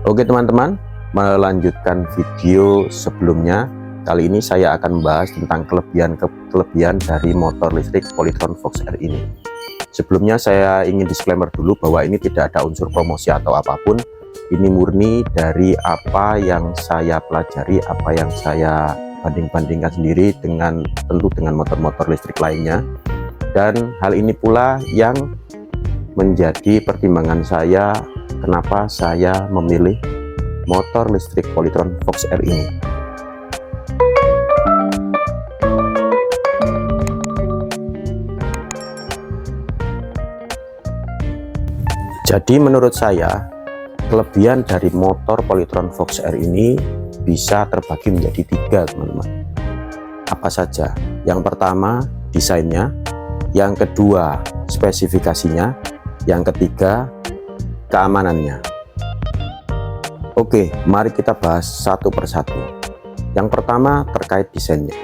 Oke teman-teman, melanjutkan video sebelumnya. Kali ini saya akan membahas tentang kelebihan dari motor listrik Polytron Fox R ini. Sebelumnya saya ingin disclaimer dulu bahwa ini tidak ada unsur promosi atau apapun. Ini murni dari apa yang saya pelajari, apa yang saya banding-bandingkan sendiri tentu dengan motor-motor listrik lainnya. Dan hal ini pula yang menjadi pertimbangan saya kenapa saya memilih motor listrik Polytron Fox R ini. Jadi menurut saya kelebihan dari motor Polytron Fox R ini bisa terbagi menjadi tiga, teman-teman. Apa saja? Yang pertama, desainnya. Yang kedua, spesifikasinya. Yang ketiga, keamanannya. Oke, mari kita bahas satu persatu. Yang pertama terkait desainnya.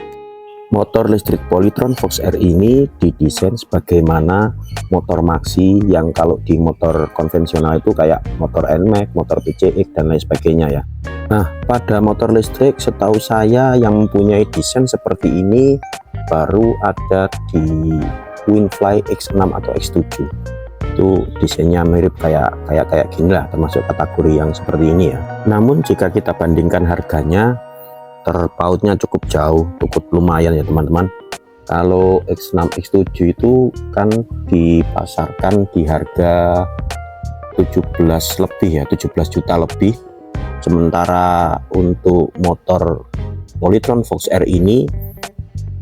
Motor listrik Polytron Fox R ini didesain sebagaimana motor maxi yang kalau di motor konvensional itu kayak motor NMAX, motor PCX dan lain sebagainya ya. Nah, pada motor listrik setahu saya yang mempunyai desain seperti ini baru ada di Winfly X6 atau X7. Itu desainnya mirip kayak gini lah, termasuk kategori yang seperti ini ya. Namun jika kita bandingkan harganya, terpautnya cukup jauh, cukup lumayan ya teman-teman. Kalau X6 X7 itu kan dipasarkan di harga 17 lebih ya, 17 juta lebih. Sementara untuk motor Polytron Fox R ini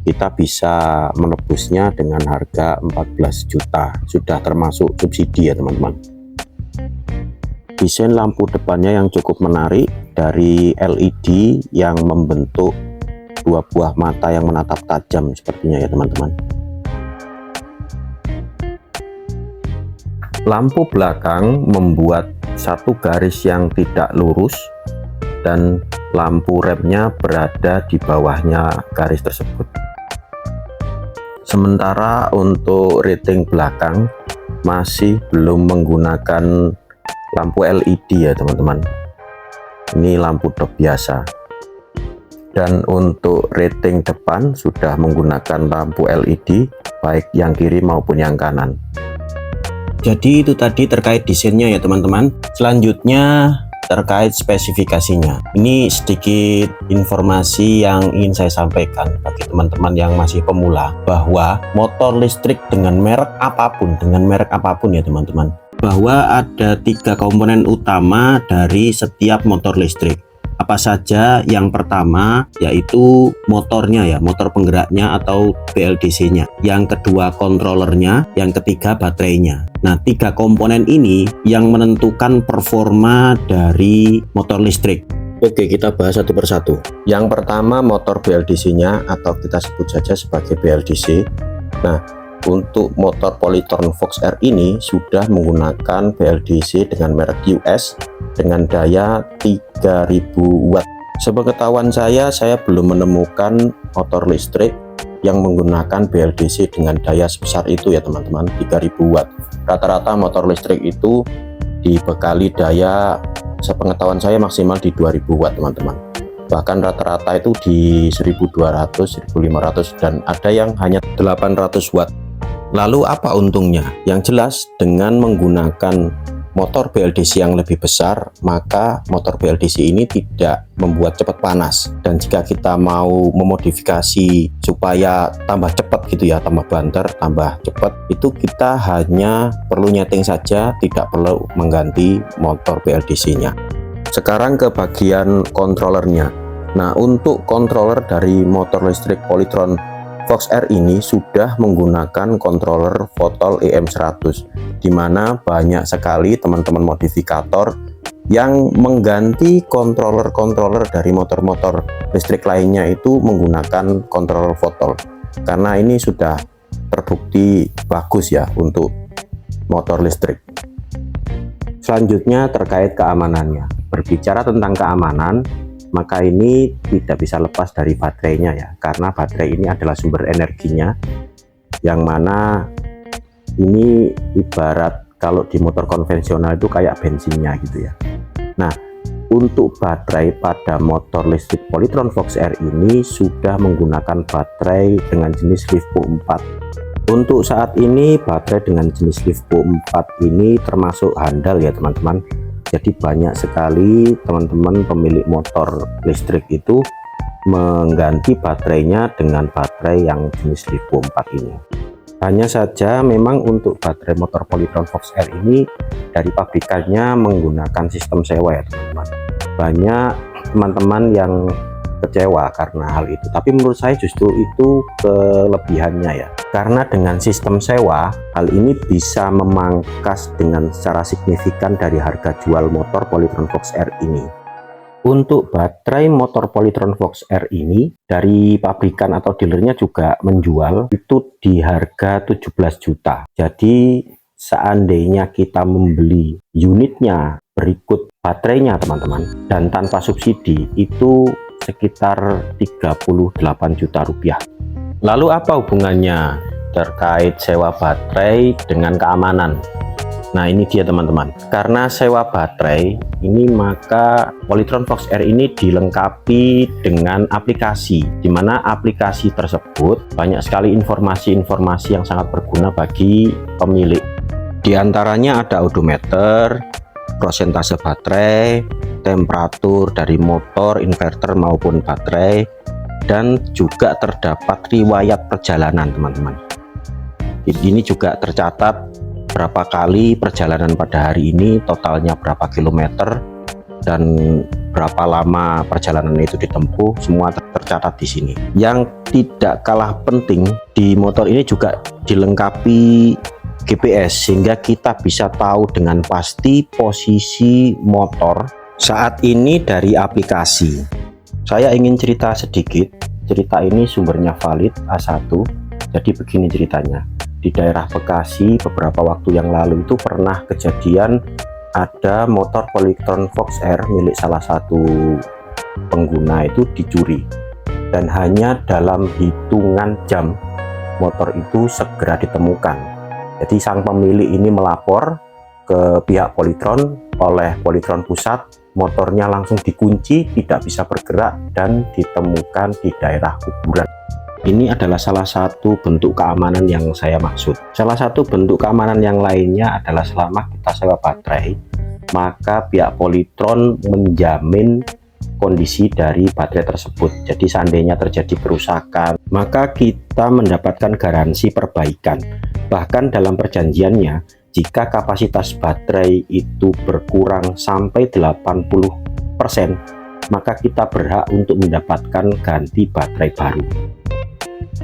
kita bisa menebusnya dengan harga 14 juta, sudah termasuk subsidi ya teman-teman. Desain lampu depannya yang cukup menarik, dari LED yang membentuk dua buah mata yang menatap tajam sepertinya ya teman-teman. Lampu belakang membuat satu garis yang tidak lurus dan lampu remnya berada di bawahnya garis tersebut. Sementara untuk rating belakang masih belum menggunakan lampu LED ya teman-teman. Ini lampu dop biasa. Dan untuk rating depan sudah menggunakan lampu LED baik yang kiri maupun yang kanan. Jadi itu tadi terkait desainnya ya teman-teman. Selanjutnya terkait spesifikasinya. Ini sedikit informasi yang ingin saya sampaikan bagi teman-teman yang masih pemula, bahwa motor listrik dengan merek apapun ya teman-teman, bahwa ada 3 komponen utama dari setiap motor listrik. Apa saja? Yang pertama yaitu motornya ya, motor penggeraknya atau BLDC-nya. Yang kedua kontrolernya, yang ketiga baterainya. Nah, 3 komponen ini yang menentukan performa dari motor listrik. Oke, kita bahas satu persatu. Yang pertama motor BLDC-nya atau kita sebut saja sebagai BLDC. Nah, untuk motor Polytron Fox R ini sudah menggunakan BLDC dengan merek US dengan daya 3000 watt. Sepengetahuan saya belum menemukan motor listrik yang menggunakan BLDC dengan daya sebesar itu ya teman-teman, 3000 watt. Rata-rata motor listrik itu dibekali daya, sepengetahuan saya maksimal di 2000 watt teman-teman. Bahkan rata-rata itu di 1200, 1500 dan ada yang hanya 800 watt. Lalu apa untungnya? Yang jelas dengan menggunakan motor BLDC yang lebih besar, maka motor BLDC ini tidak membuat cepat panas. Dan jika kita mau memodifikasi supaya tambah cepat gitu ya, tambah banter, tambah cepat, itu kita hanya perlu nyeting saja, tidak perlu mengganti motor BLDC-nya. Sekarang ke bagian kontrolernya. Nah, untuk controller dari motor listrik Polytron Fox R ini sudah menggunakan controller Fotol EM100, di mana banyak sekali teman-teman modifikator yang mengganti controller dari motor-motor listrik lainnya itu menggunakan controller Fotol, karena ini sudah terbukti bagus ya untuk motor listrik. Selanjutnya terkait keamanannya. Berbicara tentang keamanan, maka ini tidak bisa lepas dari baterainya ya, karena baterai ini adalah sumber energinya, yang mana ini ibarat kalau di motor konvensional itu kayak bensinnya gitu ya. Nah, untuk baterai pada motor listrik Polytron Fox R ini sudah menggunakan baterai dengan jenis LiFePO 4. Untuk saat ini baterai dengan jenis LiFePO 4 ini termasuk handal ya teman-teman. Jadi banyak sekali teman-teman pemilik motor listrik itu mengganti baterainya dengan baterai yang jenis LiFePO 4 ini. Hanya saja memang untuk baterai motor Polytron Fox R ini dari pabrikannya menggunakan sistem sewa ya teman-teman. Banyak teman-teman yang kecewa karena hal itu, tapi menurut saya justru itu kelebihannya ya, karena dengan sistem sewa hal ini bisa memangkas dengan secara signifikan dari harga jual motor Polytron Fox R ini. Untuk baterai motor Polytron Fox R ini dari pabrikan atau dealernya juga menjual itu di harga 17 juta. Jadi seandainya kita membeli unitnya berikut baterainya teman-teman dan tanpa subsidi itu sekitar 38 juta rupiah. Lalu apa hubungannya terkait sewa baterai dengan keamanan? Nah ini dia teman-teman, karena sewa baterai ini maka Polytron Fox R ini dilengkapi dengan aplikasi, di mana aplikasi tersebut banyak sekali informasi-informasi yang sangat berguna bagi pemilik. Di antaranya ada odometer, prosentase baterai, temperatur dari motor, inverter maupun baterai, dan juga terdapat riwayat perjalanan teman-teman. Ini juga tercatat berapa kali perjalanan pada hari ini, totalnya berapa kilometer, dan berapa lama perjalanan itu ditempuh, semua tercatat di sini. Yang tidak kalah penting, di motor ini juga dilengkapi GPS, sehingga kita bisa tahu dengan pasti posisi motor saat ini dari aplikasi. Saya ingin cerita sedikit, cerita ini sumbernya valid A1, jadi begini ceritanya. Di daerah Bekasi beberapa waktu yang lalu itu pernah kejadian ada motor Polytron Fox R milik salah satu pengguna itu dicuri, dan hanya dalam hitungan jam motor itu segera ditemukan. Jadi sang pemilik ini melapor ke pihak Polytron, oleh Polytron Pusat motornya langsung dikunci, tidak bisa bergerak dan ditemukan di daerah kuburan. Ini adalah salah satu bentuk keamanan yang saya maksud. Salah satu bentuk keamanan yang lainnya adalah selama kita sewa baterai, maka pihak Polytron menjamin kondisi dari baterai tersebut. Jadi seandainya terjadi kerusakan, maka kita mendapatkan garansi perbaikan. Bahkan dalam perjanjiannya, jika kapasitas baterai itu berkurang sampai 80%, maka kita berhak untuk mendapatkan ganti baterai baru.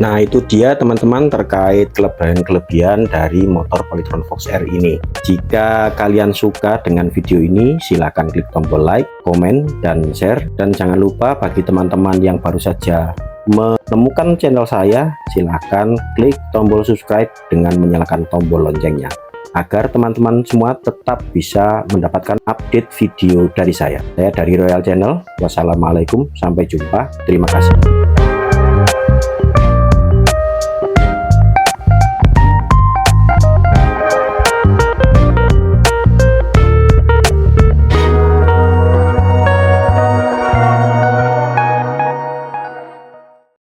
Nah itu dia teman-teman terkait kelebihan-kelebihan dari motor Polytron Fox R ini. Jika kalian suka dengan video ini, silahkan klik tombol like, komen, dan share. Dan jangan lupa bagi teman-teman yang baru saja menemukan channel saya, silahkan klik tombol subscribe dengan menyalakan tombol loncengnya, agar teman-teman semua tetap bisa mendapatkan update video dari saya. Saya dari Royal Channel. Wassalamualaikum, sampai jumpa. Terima kasih.